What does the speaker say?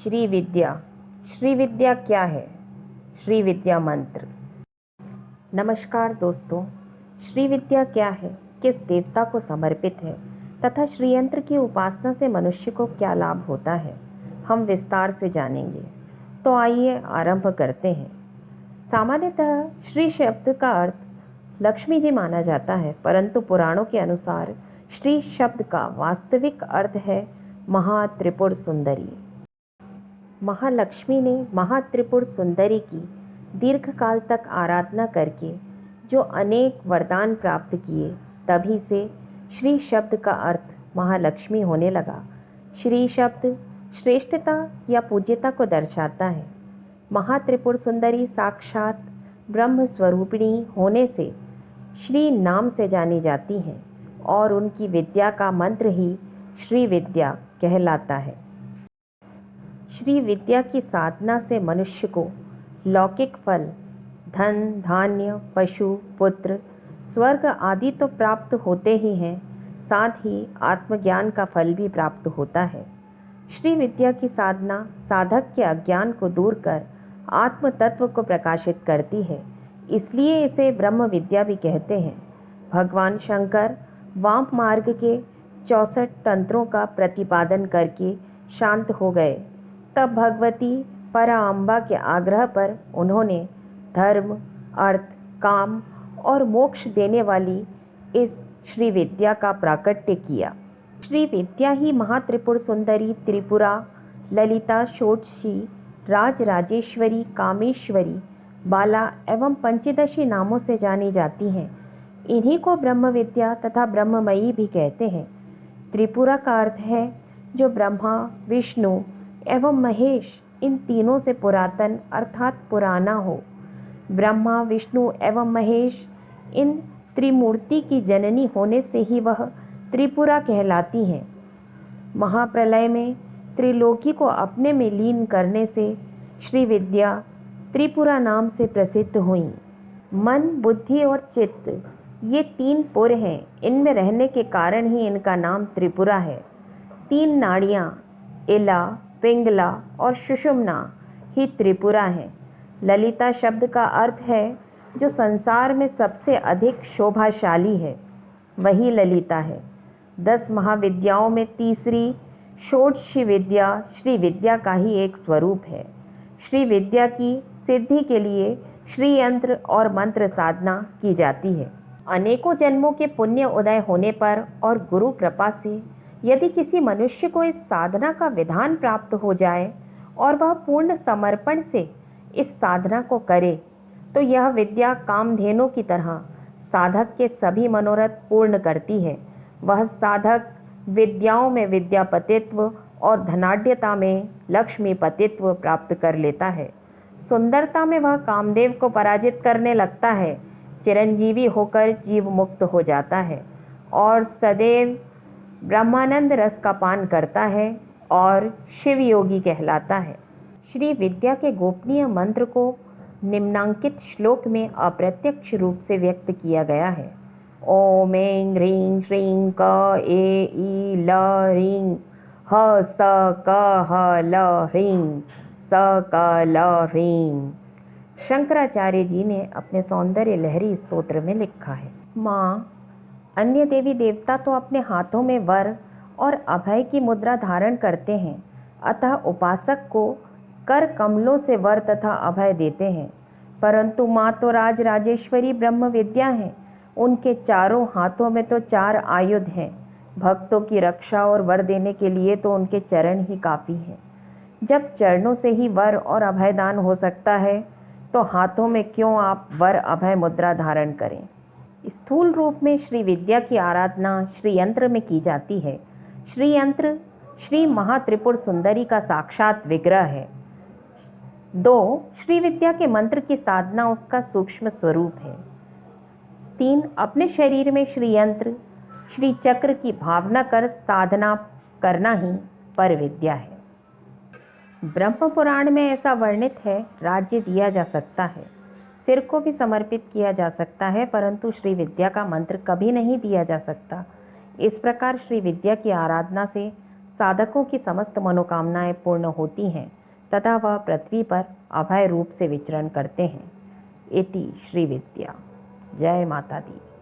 श्री विद्या। श्री विद्या क्या है? श्री विद्या मंत्र। नमस्कार दोस्तों, श्री विद्या क्या है, किस देवता को समर्पित है तथा श्री यंत्र की उपासना से मनुष्य को क्या लाभ होता है, हम विस्तार से जानेंगे। तो आइए आरंभ करते हैं। सामान्यतः श्री शब्द का अर्थ लक्ष्मी जी माना जाता है, परंतु पुराणों के अनुसार श्री शब्द का वास्तविक अर्थ है महात्रिपुर सुंदरी। महालक्ष्मी ने महात्रिपुर सुंदरी की दीर्घकाल तक आराधना करके जो अनेक वरदान प्राप्त किए, तभी से श्री शब्द का अर्थ महालक्ष्मी होने लगा। श्री शब्द श्रेष्ठता या पूज्यता को दर्शाता है। महात्रिपुर सुंदरी साक्षात ब्रह्म स्वरूपिणी होने से श्री नाम से जानी जाती हैं और उनकी विद्या का मंत्र ही श्री विद्या कहलाता है। श्री विद्या की साधना से मनुष्य को लौकिक फल, धन, धान्य, पशु, पुत्र, स्वर्ग आदि तो प्राप्त होते ही हैं, साथ ही आत्मज्ञान का फल भी प्राप्त होता है। श्री विद्या की साधना साधक के अज्ञान को दूर कर आत्म तत्व को प्रकाशित करती है, इसलिए इसे ब्रह्म विद्या भी कहते हैं। भगवान शंकर वाम मार्ग के 64 तंत्रों का प्रतिपादन करके शांत हो गए। तब भगवती पराअंबा के आग्रह पर उन्होंने धर्म, अर्थ, काम और मोक्ष देने वाली इस श्री विद्या का प्राकट्य किया। श्री विद्या ही महात्रिपुर सुंदरी, त्रिपुरा, ललिता, षोडशी, राजराजेश्वरी, कामेश्वरी, बाला एवं पंचदशी नामों से जानी जाती हैं। इन्हीं को ब्रह्म विद्या तथा ब्रह्ममयी भी कहते हैं। त्रिपुरा का अर्थ है जो ब्रह्मा, विष्णु एवं महेश इन तीनों से पुरातन अर्थात पुराना हो। ब्रह्मा, विष्णु एवं महेश इन त्रिमूर्ति की जननी होने से ही वह त्रिपुरा कहलाती हैं। महाप्रलय में त्रिलोकी को अपने में लीन करने से श्री विद्या त्रिपुरा नाम से प्रसिद्ध हुई। मन, बुद्धि और चित्त ये 3 पुर हैं। इनमें रहने के कारण ही इनका नाम त्रिपुरा है। 3 नाड़ियाँ इला, पिंगला और सुषुम्ना ही त्रिपुरा है। ललिता शब्द का अर्थ है जो संसार में सबसे अधिक शोभाशाली है, वही ललिता है। 10 महाविद्याओं में तीसरी षोडशी विद्या श्री विद्या का ही एक स्वरूप है। श्री विद्या की सिद्धि के लिए श्री यंत्र और मंत्र साधना की जाती है। अनेकों जन्मों के पुण्य उदय होने पर और गुरु कृपा से यदि किसी मनुष्य को इस साधना का विधान प्राप्त हो जाए और वह पूर्ण समर्पण से इस साधना को करे, तो यह विद्या कामधेनु की तरह साधक के सभी मनोरथ पूर्ण करती है। वह साधक विद्याओं में विद्यापतित्व और धनाढ्यता में लक्ष्मीपतित्व प्राप्त कर लेता है। सुंदरता में वह कामदेव को पराजित करने लगता है, चिरंजीवी होकर जीव मुक्त हो जाता है और सदैव ब्रह्मानंद रस का पान करता है और शिव योगी कहलाता है। श्री विद्या के गोपनीय मंत्र को निम्नांकित श्लोक में अप्रत्यक्ष रूप से व्यक्त किया गया है। ओम ऐं ह्रीं श्रीं क ए ई ल ह्रीं ह स क ह ल ह्रीं स क ल ह्रीं। शंकराचार्य जी ने अपने सौंदर्य लहरी स्तोत्र में लिखा है। माँ, अन्य देवी देवता तो अपने हाथों में वर और अभय की मुद्रा धारण करते हैं, अतः उपासक को कर कमलों से वर तथा अभय देते हैं, परंतु माँ तो राजराजेश्वरी ब्रह्म विद्या हैं। उनके चारों हाथों में तो 4 आयुध हैं। भक्तों की रक्षा और वर देने के लिए तो उनके चरण ही काफ़ी हैं। जब चरणों से ही वर और अभय दान हो सकता है, तो हाथों में क्यों आप वर अभय मुद्रा धारण करें। स्थूल रूप में श्री विद्या की आराधना श्री यंत्र में की जाती है। श्री यंत्र श्री महात्रिपुर सुंदरी का साक्षात विग्रह है। 2 श्री विद्या के मंत्र की साधना उसका सूक्ष्म स्वरूप है। 3 अपने शरीर में श्री यंत्र श्री चक्र की भावना कर साधना करना ही पर विद्या है। ब्रह्म पुराण में ऐसा वर्णित है, राज्य दिया जा सकता है, सिर को भी समर्पित किया जा सकता है, परंतु श्री विद्या का मंत्र कभी नहीं दिया जा सकता। इस प्रकार श्री विद्या की आराधना से साधकों की समस्त मनोकामनाएं पूर्ण होती हैं तथा वह पृथ्वी पर अभय रूप से विचरण करते हैं। इति श्री विद्या। जय माता दी।